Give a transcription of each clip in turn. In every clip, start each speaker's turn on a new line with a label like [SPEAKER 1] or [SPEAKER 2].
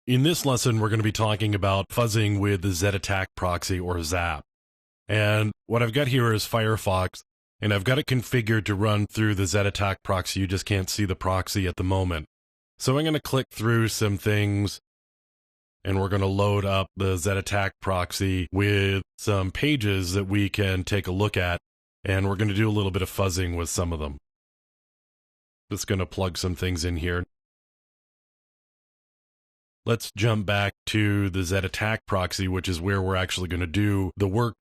[SPEAKER 1] In this lesson, we're going to be talking about fuzzing with the ZED proxy or ZAP. And what I've got here is Firefox, and I've got it configured to run through the ZED proxy. You just can't see the proxy at the moment. So I'm going to click through some things, and we're going to load up the ZED proxy with some pages that we can take a look at, and we're going to do a little bit of fuzzing with some of them. Just going to plug some things in here. Let's jump back to the ZED proxy, which is where we're actually going to do the work.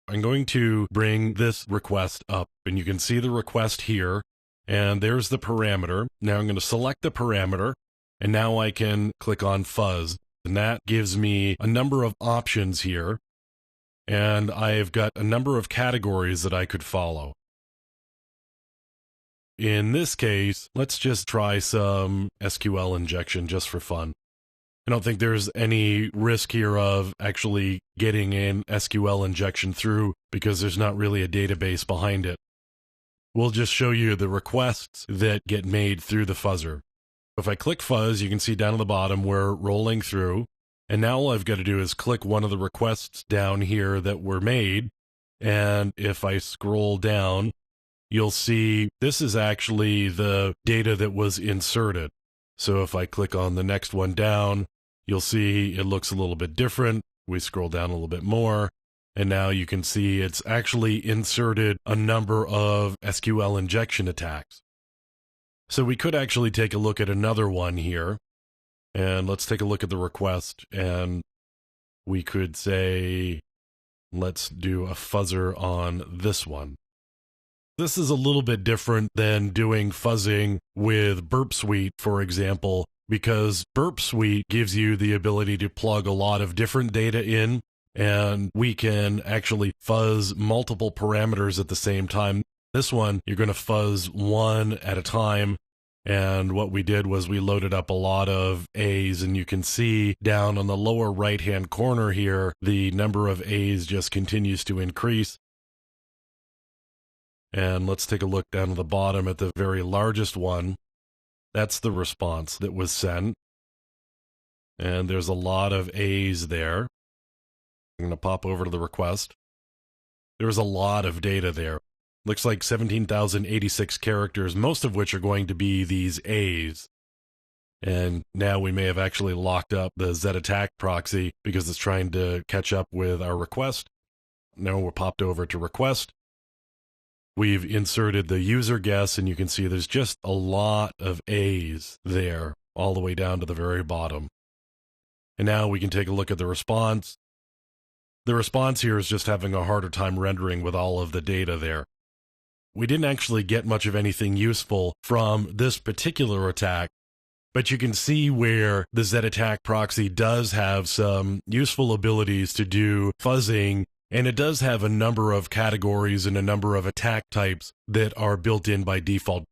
[SPEAKER 1] I'm going to bring this request up, and you can see the request here, and there's the parameter. Now I'm going to select the parameter, and now I can click on fuzz, and that gives me a number of options here, and I've got a number of categories that I could follow. In this case, let's just try some SQL injection just for fun. I don't think there's any risk here of actually getting an SQL injection through because there's not really a database behind it. We'll just show you the requests that get made through the fuzzer. If I click fuzz, you can see down at the bottom we're rolling through, and now all I've got to do is click one of the requests down here that were made, and if I scroll down, you'll see this is actually the data that was inserted. So if I click on the next one down, you'll see it looks a little bit different. We scroll down a little bit more, and now you can see it's actually inserted a number of SQL injection attacks. So we could actually take a look at another one here, and let's take a look at the request, and we could say, let's do a fuzzer on this one. This is a little bit different than doing fuzzing with Burp Suite, for example, because Burp Suite gives you the ability to plug a lot of different data in, and we can actually fuzz multiple parameters at the same time. This one, you're going to fuzz one at a time, and what we did was we loaded up a lot of A's, and you can see down on the lower right-hand corner here, the number of A's just continues to increase. And let's take a look down at the bottom at the very largest one. That's the response that was sent. And there's a lot of A's there. I'm going to pop over to the request. There's a lot of data there. Looks like 17,086 characters, most of which are going to be these A's. And now we may have actually locked up the ZED proxy because it's trying to catch up with our request. Now we're popped over to request. We've inserted the user guess, and you can see there's just a lot of A's there, all the way down to the very bottom. And now we can take a look at the response. The response here is just having a harder time rendering with all of the data there. We didn't actually get much of anything useful from this particular attack, but you can see where the ZED proxy does have some useful abilities to do fuzzing. And it does have a number of categories and a number of attack types that are built in by default.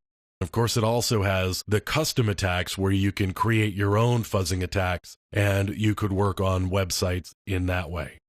[SPEAKER 1] Of course, it also has the custom attacks where you can create your own fuzzing attacks, and you could work on websites in that way.